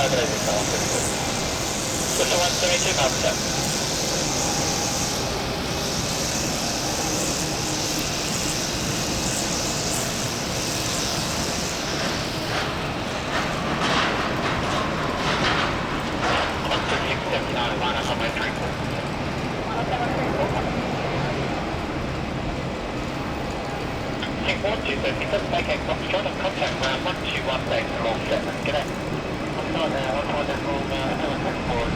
大丈夫ですか？そして172 contact. Take 1230, doesn't make a contact round 1218 for all 7. G'day. I'm not there, I'm on that wrong, forward,